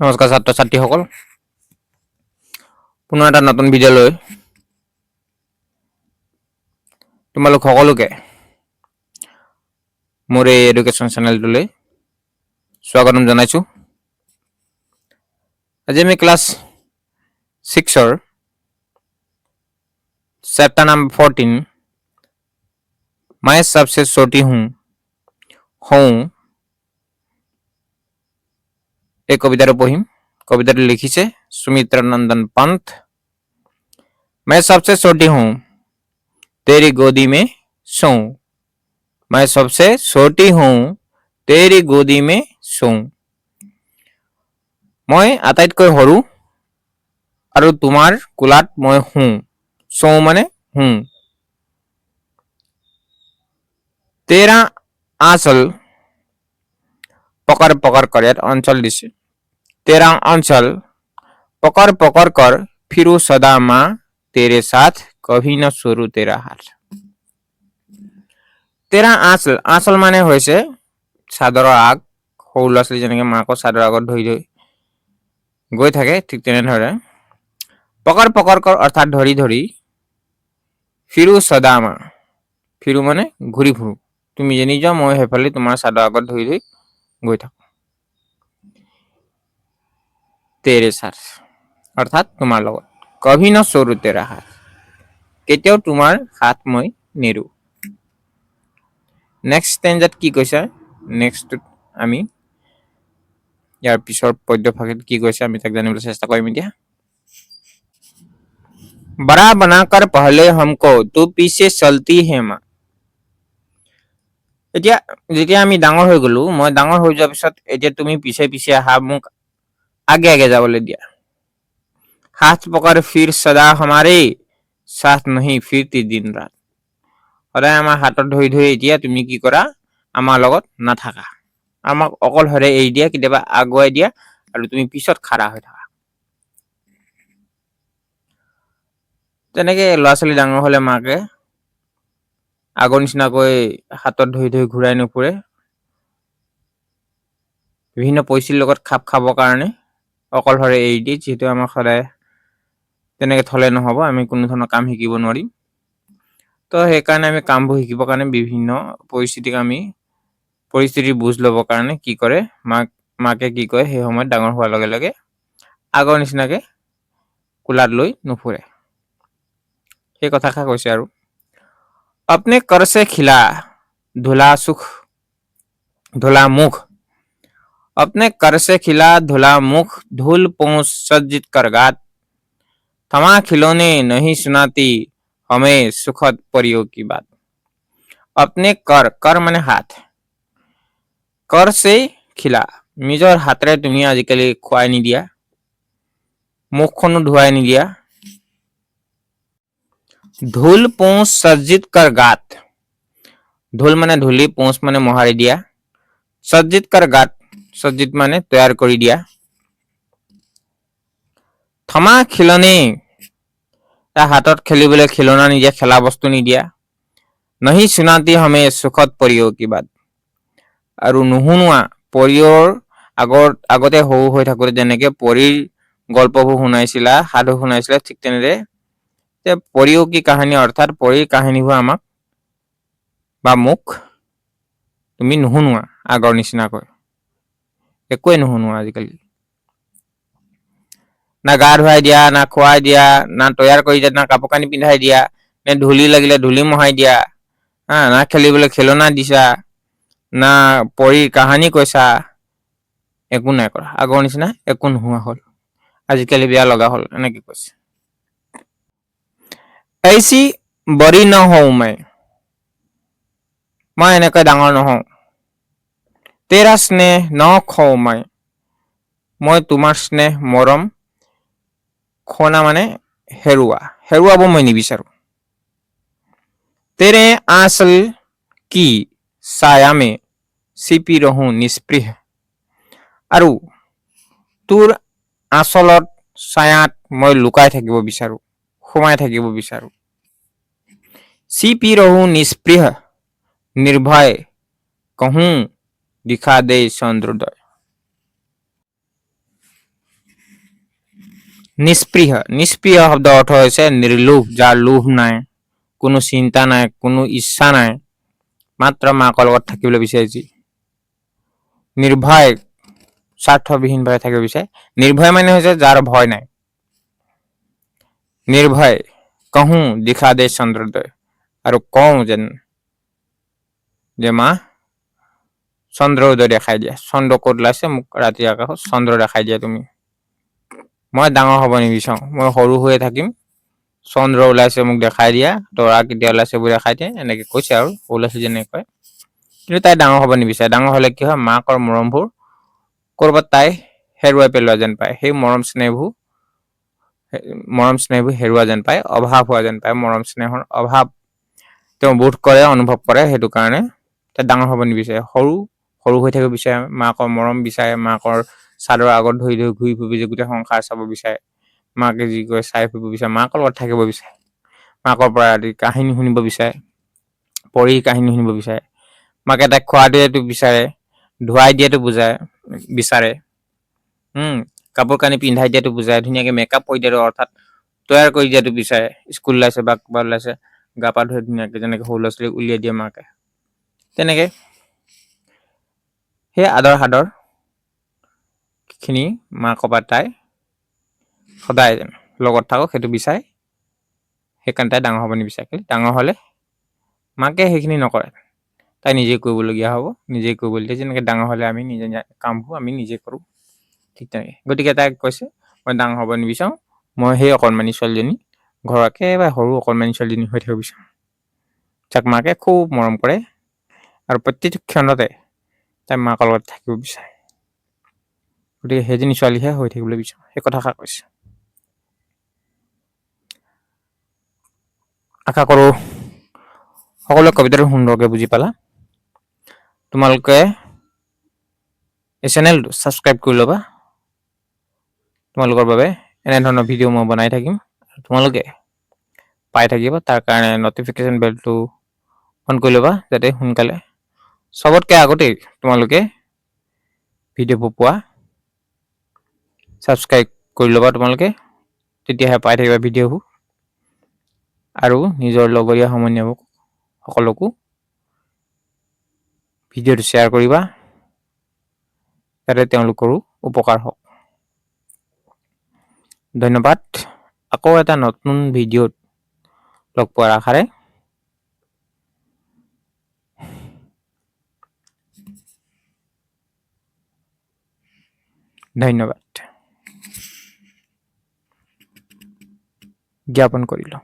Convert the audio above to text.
নমস্কাৰ ছাত্ৰ ছাত্ৰীসকল, পুনৰ এটা নতুন ভিডিঅ'লৈ তোমালোক সকলোকে মোৰ এই এডুকেশ্যন চেনেলটোলৈ স্বাগতম জনাইছোঁ। আজি আমি ক্লাছ 6ৰ चैप्टर नंबर 14 मैं सबसे छोटी हूँ এই কবিতাটো পঢ়িম। কবিতাটো লিখিছে सुमित्रा नंदन पंत। मैं सबसे छोटी हूँ तेरी गोदी में सोऊं, मैं सबसे छोटी हूँ तेरी गोदी में सोऊं। मैं আটাইতকৈ সৰু আৰু তোমাৰ কোলাত মই শুওঁ। सोऊं মানে हूँ। तेरा आंचल पकड़ पकड़ कर, यार अंचल दिसे, तेरा अंचल पकड़ पकड़ कर फिरू सदा माँ तेरे साथ, कभी न छोड़ू तेरा हाथ। तेरा आंचल, आंचल माने হৈছে চাদৰৰ আগ। সৰু ল'ৰা ছোৱালী যেনেকৈ মাকৰ চাদৰৰ আগত ধৰি ধৰি গৈ থাকে, ঠিক তেনেদৰে পকड़ পকड़ कर অৰ্থাৎ ধৰি ধৰি, ফিৰু সদা মা, ফিৰু মানে ঘূৰি ফুৰো, তুমি যেনি যোৱা মই সেইফালে তোমাৰ চাদৰ আগত ধৰি ধৰি গৈ থাকো। तेरे साथ অৰ্থাৎ তোমাৰ লগত, কভি ন छोड़ू तेरा हाथ, কেতিয়াও তোমাৰ হাত মই নেৰু। নেক্সট ষ্টেঞ্জাত কি কৈছে, নেক্সট আমি ইয়াৰ পিছৰ পদ্যভাগত কি কৈছে আমি তাক জানিবলৈ চেষ্টা কৰিম এতিয়া। बड़ा बनाकर पहले हमको तू पीछे चलती है माँ। এতিয়া যেতিয়া আমি ডাঙৰ হৈ গলো, মই ডাঙৰ হৈ যোৱাৰ পিছত এতিয়া তুমি পিছে পিছে আহা, মোক आगे आगे जाबले दिया। हाथ पकड़ फिर सदा हमारे साथ नहीं फिरती दिन रात, সদায় আমাৰ হাতত ধৰি ধৰি এতিয়া তুমি কি কৰা, আমাৰ লগত নাথাকা, আমাক অকলশৰে এৰি দিয়া, কেতিয়াবা আগুৱাই দিয়া আৰু তুমি পিছত খাৰা হৈ থাকা। তেনেকে ল'ৰা ছোৱালী ডাঙৰ হলে মাকে আগৰ নিচিনাকৈ হাতত ধৰি ধৰি ঘূৰাই নুফুৰে, বিভিন্ন পৰিস্থিতিৰ লগত খাপ খাবৰ কাৰণে অকলশৰে এৰি দিয়ে, যিহেতু আমাক সদায় তেনেকে থলে নহব, আমি কোনো ধৰণৰ কাম শিকিব নোৱাৰিম। তো সেইকাৰণে আমি কামবোৰ শিকিবৰ কাৰণে বিভিন্ন পৰিস্থিতিৰ বুজ ল'বৰ কাৰণে কি কৰে, মাকে কি কৰে, সেই সময়ত ডাঙৰ হোৱাৰ লগে লগে আগৰ নিচিনাকে কোলাত লৈ নুফুৰে। সেই কথাষাৰ কৈছে আৰু अपने कर से खिला धुला सुख धुला मुख, अपने कर से खिला धुला मुख, धूल पोंछ सज्जित कर गात, थमा खिलौने नहीं सुनाती हमें सुखद परियों की बात। अपने कर, कर माने हाथ, कर से खिला নিজৰ হাতেৰে তুমি আজিকালি খুৱাই নিদিয়া, মুখখনো ধুৱাই নিদিয়া। ধুল পোঁছ সজ্জিত कर गात, ধুল মানে ধূলি, পোঁছ মানে মোহাৰি দিয়া, সজ্জিত कर गात, সজ্জিত মানে তৈয়াৰ কৰি দিয়া। থমা খিলনি, হাতত খেলিবলৈ খিলনা নিদিয়া, খেলা বস্তু নিদিয়া। নহি সুনাতি হমে সুখত পৰিও কি বাত, আৰু নুশুনোৱা পৰিয়ৰ আগতে সৰু হৈ থাকোতে যেনেকে পৰীৰ গল্পবোৰ শুনাইছিলা, সাধু শুনাইছিলা, ঠিক তেনেদৰে পৰিও কি কাহিনী অৰ্থাৎ পৰীৰ কাহিনীবোৰ আমাক বা মোক তুমি নুশুনোৱা, আগৰ নিচিনাকৈ একোৱে নুশুনোৱা আজিকালি। না গা ধুৱাই দিয়া, না খুৱাই দিয়া, না তৈয়াৰ কৰি দিয়া, না কাপোৰ কানি পিন্ধাই দিয়া, নে ধূলি লাগিলে ধূলি মোহাই দিয়া, না খেলিবলৈ খেলনা দিছা, না পৰীৰ কাহিনী কৈছা, একো নাই কৰা। আগৰ নিচিনা একো নোহোৱা হ'ল, আজিকালি বেয়া লগা হ'ল, এনেকে কৈছে। ऐसी बड़ी न हूं मैं এনেকৈ ডাঙৰ নহওঁ। तेरा स्नेह न खो মই তোমাৰ স্নেহ মৰম खोना মানে হেৰুৱা, হেৰুৱাব মই নিবিচাৰো। तेरे आंचल की साया में छिपी रहूं निस्पृह, আৰু তোৰ আঁচলত ছায়াত মই লুকাই থাকিব বিচাৰো, সোমাই থাকিব বিচাৰো। छिपी रहूं निस्पृह निर्भय, कहूं दिखा दे चंद्रोदय। নিষ্প্ৰিয় নিষ্প্ৰিয় শব্দৰ অৰ্থ হৈছে নিৰ্লোভ, যাৰ লোভ নাই, কোনো চিন্তা নাই, কোনো ইচ্ছা নাই, মাত্ৰ মাকৰ লগত থাকিবলৈ বিচাৰে যি। নিৰ্ভয় স্বাৰ্থবিহীনভাৱে থাকিব বিচাৰে। নিৰ্ভয় মানে হৈছে যাৰ ভয় নাই। নিৰ্ভয় কহোঁ দিখা দে চন্দ্ৰোদয়, আৰু কওঁ যেন যে মা চন্দ্ৰ উদয় দেখাই দিয়া। চন্দ্ৰ ক'ত ওলাইছে মোক ৰাতি আকাশত চন্দ্ৰ দেখাই দিয়া তুমি। মই ডাঙৰ হ'ব নিবিচাৰোঁ, মই সৰু হৈয়ে থাকিম। চন্দ্ৰ ওলাইছে মোক দেখাই দিয়া, তৰা কেতিয়া ওলাইছে এইবোৰ দেখাই দিয়া, এনেকে কৈছে আৰু সৰু ল'ৰা ছোৱালী যেনেকৈ কয়। কিন্তু তাই ডাঙৰ হ'ব নিবিচাৰে। ডাঙৰ হ'লে কি হয়, মাকৰ মৰমবোৰ ক'ৰবাত তাই হেৰুৱাই পেলোৱা যেন পায়। সেই মৰম স্নেহবোৰ হেৰুৱা যেন পায়, অভাৱ হোৱা যেন পায়। মৰম স্নেহৰ অভাৱ তেওঁ বোধ কৰে, অনুভৱ কৰে। সেইটো কাৰণে তাই ডাঙৰ হ'ব নিবিচাৰে। সৰু হৈ থাকিব বিচাৰে, মাকৰ মৰম বিচাৰে, মাকৰ চাদৰ আগত ধৰি ধৰি ঘূৰি ফুৰিব যে গোটেই সংসাৰ চাব বিচাৰে। মাকে যি কয় চাই ফুৰিব বিচাৰে, মাকৰ লগত থাকিব বিচাৰে। মাকৰ পৰা আদি কাহিনী শুনিব বিচাৰে, পঢ়ি কাহিনী শুনিব বিচাৰে। মাকে তাইক খোৱা দিয়াটো বিচাৰে, ধুৱাই দিয়াটো বিচাৰে। কাপোৰ কানি পিন্ধাই দিয়াটো বুজায়, ধুনীয়াকে মেকআপ কৰি দিয়াটো অৰ্থাৎ তৈয়াৰ কৰি দিয়াটো বিচাৰে। স্কুল ওলাইছে বা ক'ৰবাত ওলাইছে, গা পা ধুই ধুনীয়াকে যেনেকে সৰু ল'ৰা ছোৱালীক উলিয়াই দিয়ে মাকে, তেনেকে সেই আদৰ সাদৰ খিনি মাকৰ পৰা তাই সদায় লগত থাকক সেইটো বিচাৰে। সেইকাৰণে তাই ডাঙৰ হ'ব নিবিচাৰে। ডাঙৰ হ'লে মাকে সেইখিনি নকৰে, তাই নিজে কৰিবলগীয়া হ'ব, নিজে কৰিবলৈ দিয়ে। যেনেকে ডাঙৰ হ'লে আমি নিজে কামবোৰ আমি নিজে কৰোঁ, ঠিক তেনেকে। গতিকে তাই কৈছে মই ডাঙৰ হ'ব নিবিচাৰোঁ, মই সেই অকণমানি ছোৱালীজনী, ঘৰৰ একেবাৰে সৰু অকণমানি ছোৱালীজনী হৈ থাকিব বিচাৰোঁ, যাক মাকে খুব মৰম কৰে আৰু প্ৰতিটো ক্ষণতে তাই মাকৰ লগত থাকিব বিচাৰে। গতিকে সেইজনী ছোৱালীহে হৈ থাকিবলৈ বিচাৰোঁ, সেই কথাষাৰ কৈছে। আশা কৰোঁ সকলোৱে কবিতাটো সুন্দৰকৈ বুজি পালা। তোমালোকে এই চেনেলটো ছাবস্ক্ৰাইব কৰি ল'বা। তোমালোকৰ বাবে এনেধৰণৰ ভিডিঅ' মই বনাই থাকিম, তোমালোকে পাই থাকিব। তাৰ কাৰণে নটিফিকেশ্যন বেলটো অন কৰি ল'বা, যাতে সোনকালে চবতকৈ আগতেই তোমালোকে ভিডিঅ'বোৰ পোৱা। ছাবস্ক্ৰাইব কৰি ল'বা তোমালোকে, তেতিয়াহে পাই থাকিবা ভিডিঅ'বোৰ। আৰু নিজৰ লগৰীয়া সমনীয়াবোৰ সকলোকো ভিডিঅ'টো শ্বেয়াৰ কৰিবা, যাতে তেওঁলোকৰো উপকাৰ হওক। ধন্যবাদ। আকৌ এটা নতুন ভিডিঅ'ত লগ পোৱাৰ আশাৰে ধন্যবাদ জ্ঞাপন কৰিলোঁ।